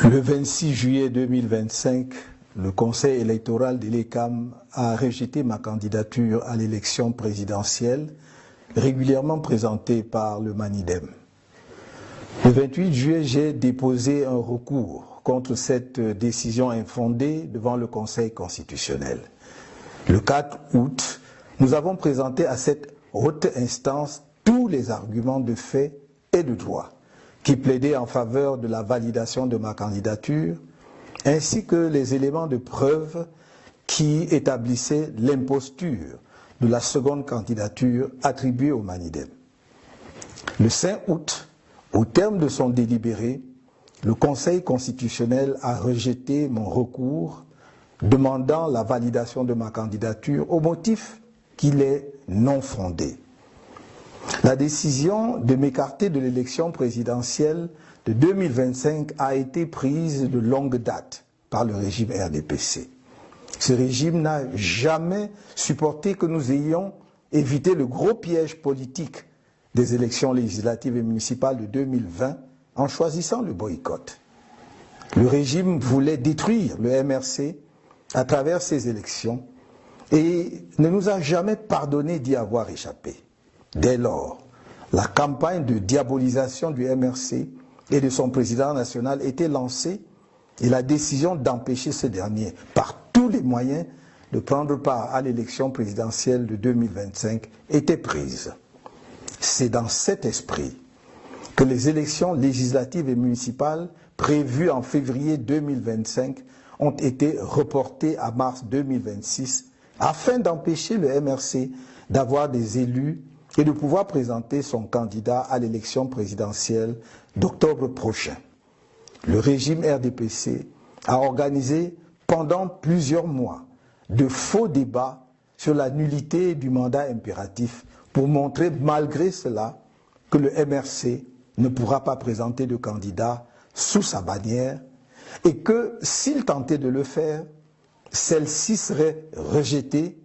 Le 26 juillet 2025, le Conseil électoral de l'ECAM a rejeté ma candidature à l'élection présidentielle régulièrement présentée par le MANIDEM. Le 28 juillet, j'ai déposé un recours contre cette décision infondée devant le Conseil constitutionnel. Le 4 août, nous avons présenté à cette haute instance tous les arguments de fait et de droit qui plaidaient en faveur de la validation de ma candidature, ainsi que les éléments de preuve qui établissaient l'imposture de la seconde candidature attribuée au MANIDEM. Le 5 août, au terme de son délibéré, le Conseil constitutionnel a rejeté mon recours demandant la validation de ma candidature au motif qu'il est non fondé. La décision de m'écarter de l'élection présidentielle de 2025 a été prise de longue date par le régime RDPC. Ce régime n'a jamais supporté que nous ayons évité le gros piège politique des élections législatives et municipales de 2020 en choisissant le boycott. Le régime voulait détruire le MRC à travers ces élections et ne nous a jamais pardonné d'y avoir échappé. Dès lors, la campagne de diabolisation du MRC et de son président national était lancée et la décision d'empêcher ce dernier, par tous les moyens, de prendre part à l'élection présidentielle de 2025 était prise. C'est dans cet esprit que les élections législatives et municipales prévues en février 2025 ont été reportées à mars 2026 afin d'empêcher le MRC d'avoir des élus et de pouvoir présenter son candidat à l'élection présidentielle d'octobre prochain. Le régime RDPC a organisé pendant plusieurs mois de faux débats sur la nullité du mandat impératif pour montrer malgré cela que le MRC ne pourra pas présenter de candidat sous sa bannière et que s'il tentait de le faire, celle-ci serait rejetée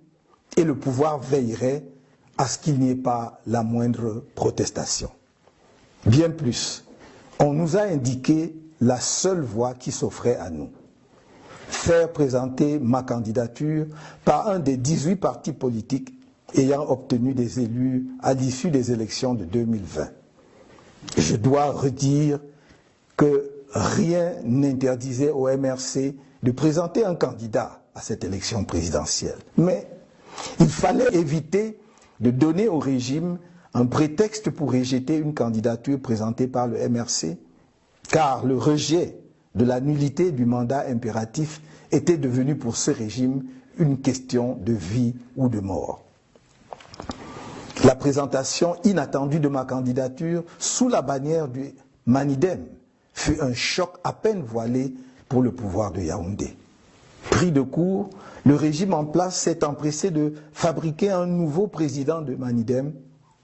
et le pouvoir veillerait à ce qu'il n'y ait pas la moindre protestation. Bien plus, on nous a indiqué la seule voie qui s'offrait à nous. Faire présenter ma candidature par un des 18 partis politiques ayant obtenu des élus à l'issue des élections de 2020. Je dois redire que rien n'interdisait au MRC de présenter un candidat à cette élection présidentielle. Mais il fallait éviter de donner au régime un prétexte pour rejeter une candidature présentée par le MRC, car le rejet de la nullité du mandat impératif était devenu pour ce régime une question de vie ou de mort. La présentation inattendue de ma candidature sous la bannière du MANIDEM fut un choc à peine voilé pour le pouvoir de Yaoundé. Pris de court, le régime en place s'est empressé de fabriquer un nouveau président de MANIDEM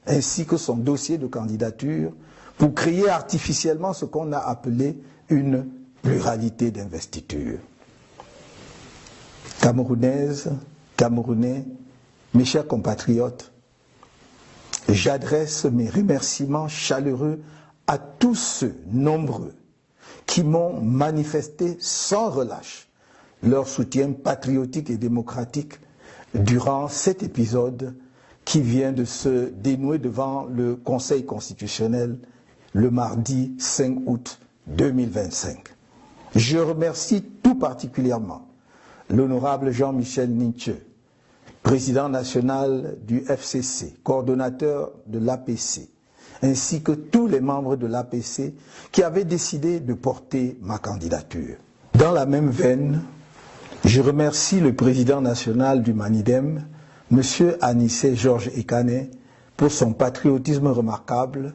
ainsi que son dossier de candidature pour créer artificiellement ce qu'on a appelé une pluralité d'investiture. Camerounaises, Camerounais, mes chers compatriotes, j'adresse mes remerciements chaleureux à tous ceux nombreux qui m'ont manifesté sans relâche leur soutien patriotique et démocratique durant cet épisode qui vient de se dénouer devant le Conseil constitutionnel le mardi 5 août 2025. Je remercie tout particulièrement l'honorable Jean-Michel Ninche, président national du FCC, coordonnateur de l'APC, ainsi que tous les membres de l'APC qui avaient décidé de porter ma candidature. Dans la même veine, je remercie le président national du MANIDEM, M. Anissé Georges Ekane, pour son patriotisme remarquable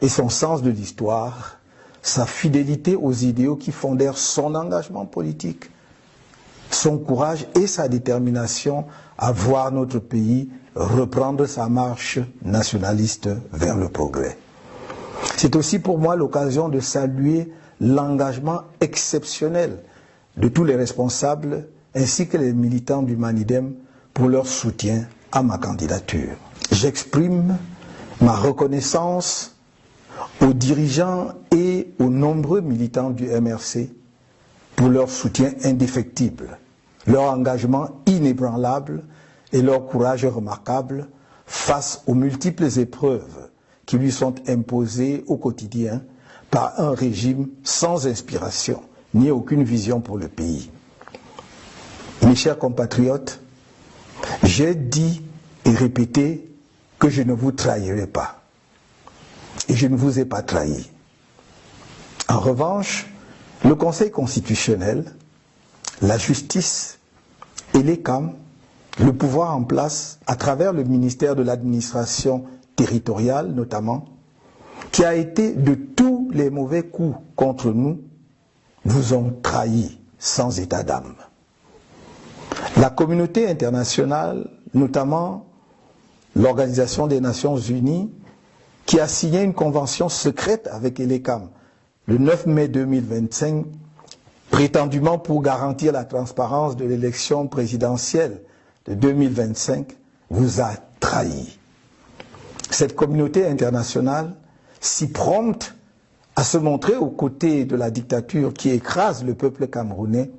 et son sens de l'histoire, sa fidélité aux idéaux qui fondèrent son engagement politique, son courage et sa détermination à voir notre pays reprendre sa marche nationaliste vers le progrès. C'est aussi pour moi l'occasion de saluer l'engagement exceptionnel de tous les responsables ainsi que les militants du MANIDEM pour leur soutien à ma candidature. J'exprime ma reconnaissance aux dirigeants et aux nombreux militants du MRC pour leur soutien indéfectible, leur engagement inébranlable et leur courage remarquable face aux multiples épreuves qui lui sont imposées au quotidien par un régime sans inspiration ni aucune vision pour le pays. Mes chers compatriotes, j'ai dit et répété que je ne vous trahirai pas. Et je ne vous ai pas trahi. En revanche, le Conseil constitutionnel, la justice et l'ECAM, le pouvoir en place à travers le ministère de l'administration territoriale notamment, qui a été de tous les mauvais coups contre nous, vous ont trahis sans état d'âme. La communauté internationale, notamment l'Organisation des Nations Unies, qui a signé une convention secrète avec l'ECAM le 9 mai 2025, prétendument pour garantir la transparence de l'élection présidentielle de 2025, vous a trahi. Cette communauté internationale, si prompte à se montrer aux côtés de la dictature qui écrase le peuple camerounais,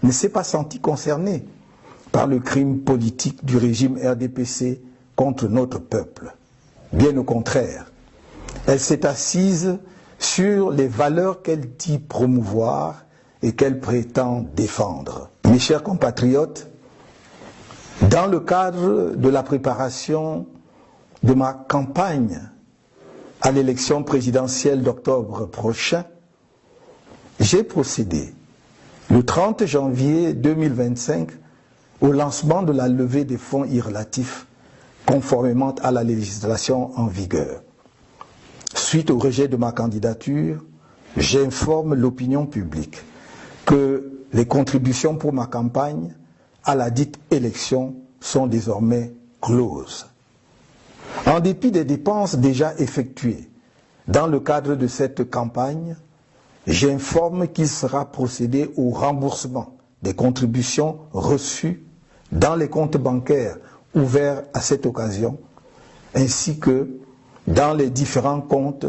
ne s'est pas sentie concernée par le crime politique du régime RDPC contre notre peuple. Bien au contraire, elle s'est assise sur les valeurs qu'elle dit promouvoir et qu'elle prétend défendre. Mes chers compatriotes, dans le cadre de la préparation de ma campagne à l'élection présidentielle d'octobre prochain, j'ai procédé le 30 janvier 2025 au lancement de la levée des fonds irrelatifs conformément à la législation en vigueur. Suite au rejet de ma candidature, j'informe l'opinion publique que les contributions pour ma campagne à la dite élection sont désormais closes. En dépit des dépenses déjà effectuées dans le cadre de cette campagne, j'informe qu'il sera procédé au remboursement des contributions reçues dans les comptes bancaires ouverts à cette occasion, ainsi que dans les différents comptes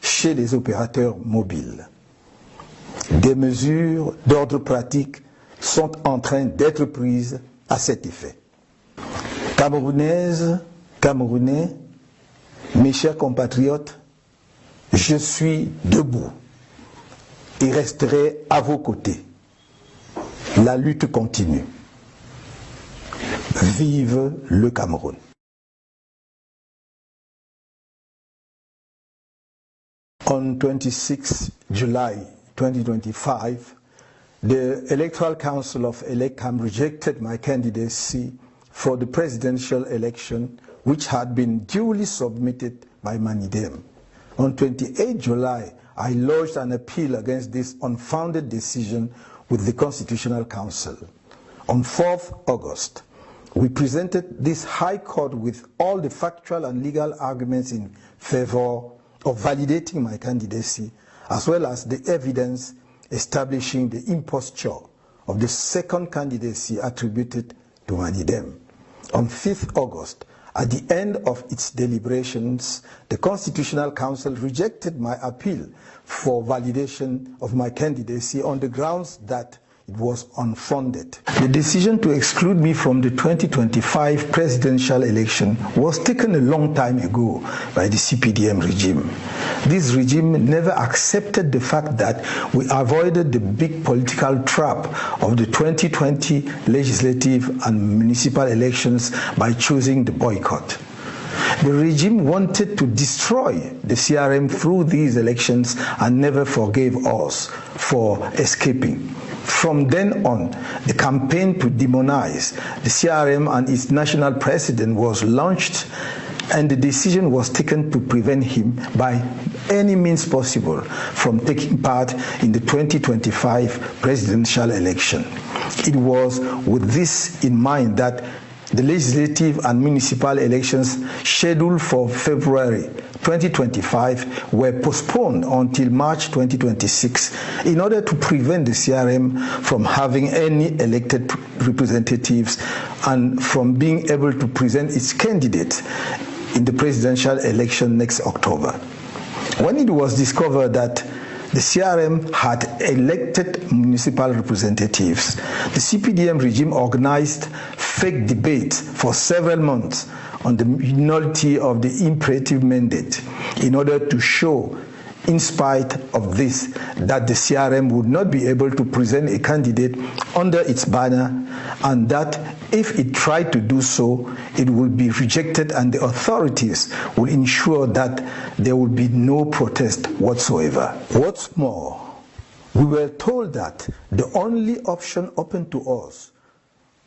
chez les opérateurs mobiles. Des mesures d'ordre pratique sont en train d'être prises à cet effet. Camerounaises, Camerounais, mes chers compatriotes, je suis debout et resterai à vos côtés. La lutte continue. Vive le Cameroun. On 26 July 2025, the Electoral Council of ELECAM rejected my candidacy for the presidential election, which had been duly submitted by MANIDEM. On 28 July, I lodged an appeal against this unfounded decision with the Constitutional Council. On 4th August, we presented this High Court with all the factual and legal arguments in favor of validating my candidacy, as well as the evidence establishing the imposture of the second candidacy attributed to MANIDEM. On 5th August, at the end of its deliberations, the Constitutional Council rejected my appeal for validation of my candidacy on the grounds that it was unfounded. The decision to exclude me from the 2025 presidential election was taken a long time ago by the CPDM regime. This regime never accepted the fact that we avoided the big political trap of the 2020 legislative and municipal elections by choosing the boycott. The regime wanted to destroy the CRM through these elections and never forgave us for escaping. From then on, the campaign to demonize the CRM and its national president was launched, and the decision was taken to prevent him by any means possible from taking part in the 2025 presidential election. It was with this in mind that the legislative and municipal elections scheduled for February 2025 were postponed until March 2026 in order to prevent the CRM from having any elected representatives and from being able to present its candidate in the presidential election next October. When it was discovered that The CRM had elected municipal representatives. The CPDM regime organized fake debates for several months on the nullity of the imperative mandate in order to show, in spite of this, that the CRM would not be able to present a candidate under its banner, and that if it tried to do so, it would be rejected and the authorities will ensure that there will be no protest whatsoever. What's more, we were told that the only option open to us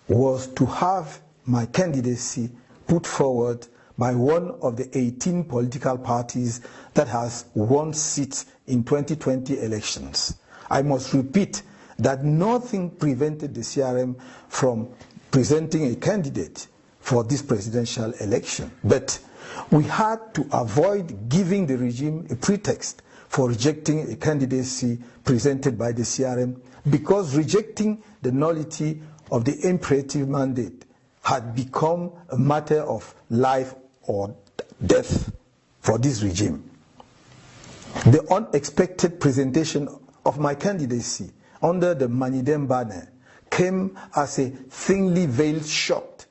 was to have my candidacy put forward by one of the 18 political parties that has won seats in 2020 elections. I must repeat that nothing prevented the CRM from presenting a candidate for this presidential election. But we had to avoid giving the regime a pretext for rejecting a candidacy presented by the CRM, because rejecting the nullity of the imperative mandate had become a matter of life or death for this regime. The unexpected presentation of my candidacy under the Manidem banner came as a thinly veiled shock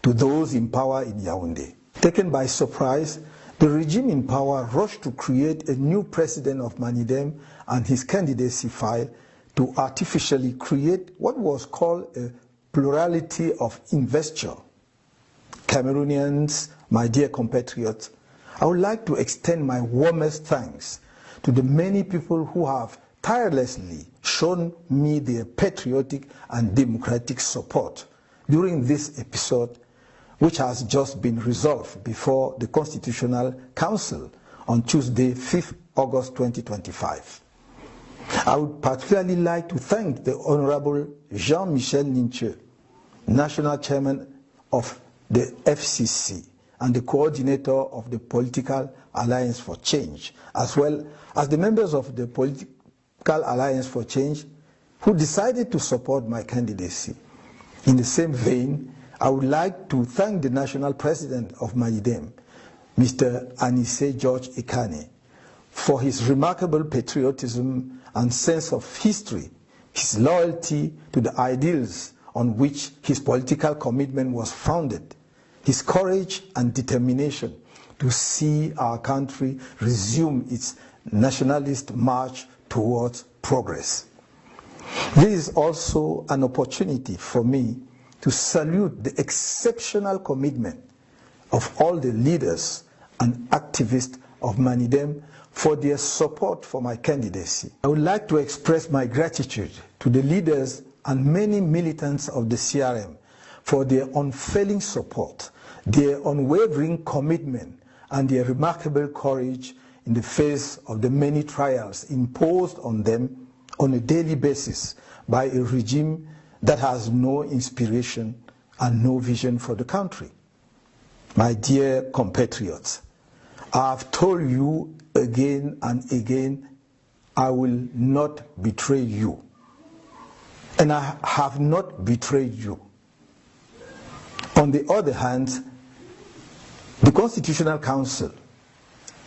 to those in power in Yaoundé. Taken by surprise, the regime in power rushed to create a new president of Manidem and his candidacy file to artificially create what was called a plurality of investiture. Cameroonians, my dear compatriots, I would like to extend my warmest thanks to the many people who have tirelessly shown me their patriotic and democratic support during this episode, which has just been resolved before the Constitutional Council on Tuesday, 5th August 2025. I would particularly like to thank the Honorable Jean-Michel Ninche, National Chairman of the FCC and the coordinator of the Political Alliance for Change, as well as the members of the Political Alliance for Change who decided to support my candidacy. In the same vein, I would like to thank the National President of Manidem, Mr. Anissé George Ikane, for his remarkable patriotism and sense of history, his loyalty to the ideals on which his political commitment was founded, his courage and determination to see our country resume its nationalist march towards progress. This is also an opportunity for me to salute the exceptional commitment of all the leaders and activists of Manidem for their support for my candidacy. I would like to express my gratitude to the leaders and many militants of the CRM for their unfailing support, their unwavering commitment, and their remarkable courage in the face of the many trials imposed on them on a daily basis by a regime that has no inspiration and no vision for the country. My dear compatriots, I have told you again and again, I will not betray you. And I have not betrayed you. On the other hand, the Constitutional Council,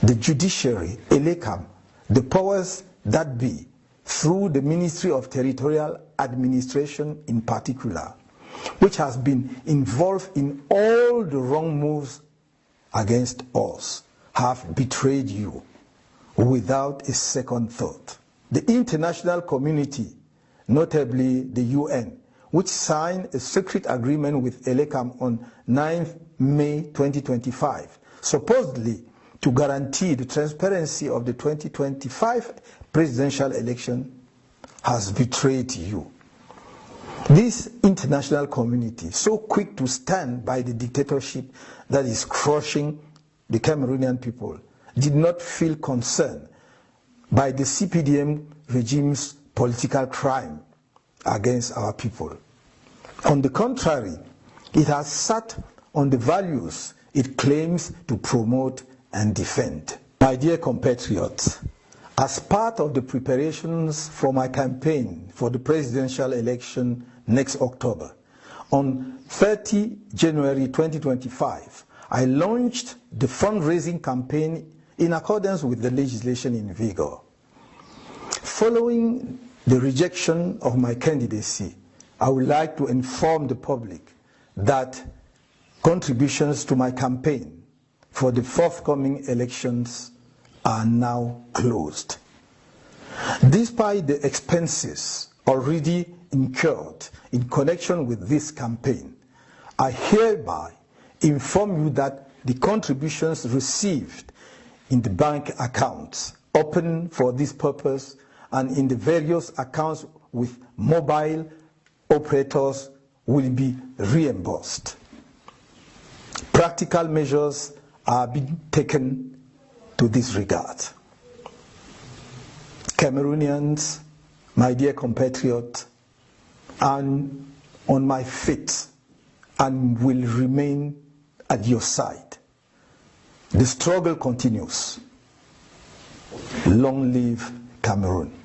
the judiciary, ELECAM, the powers that be, through the Ministry of Territorial Administration in particular, which has been involved in all the wrong moves against us, have betrayed you without a second thought. The international community, notably the UN, which signed a secret agreement with ELECAM on 9th May 2025, supposedly to guarantee the transparency of the 2025 presidential election, has betrayed you. This international community, so quick to stand by the dictatorship that is crushing the Cameroonian people, did not feel concerned by the CPDM regime's political crime against our people. On the contrary, it has sat on the values it claims to promote and defend. My dear compatriots, as part of the preparations for my campaign for the presidential election next October, on 30 January 2025, I launched the fundraising campaign in accordance with the legislation in vigor. Following the rejection of my candidacy, I would like to inform the public that contributions to my campaign for the forthcoming elections are now closed. Despite the expenses already incurred in connection with this campaign, I hereby inform you that the contributions received in the bank accounts open for this purpose and in the various accounts with mobile operators will be reimbursed. Practical measures are being taken to this regard. Cameroonians, my dear compatriots, I'm on my feet and will remain at your side. The struggle continues. Long live Cameroon.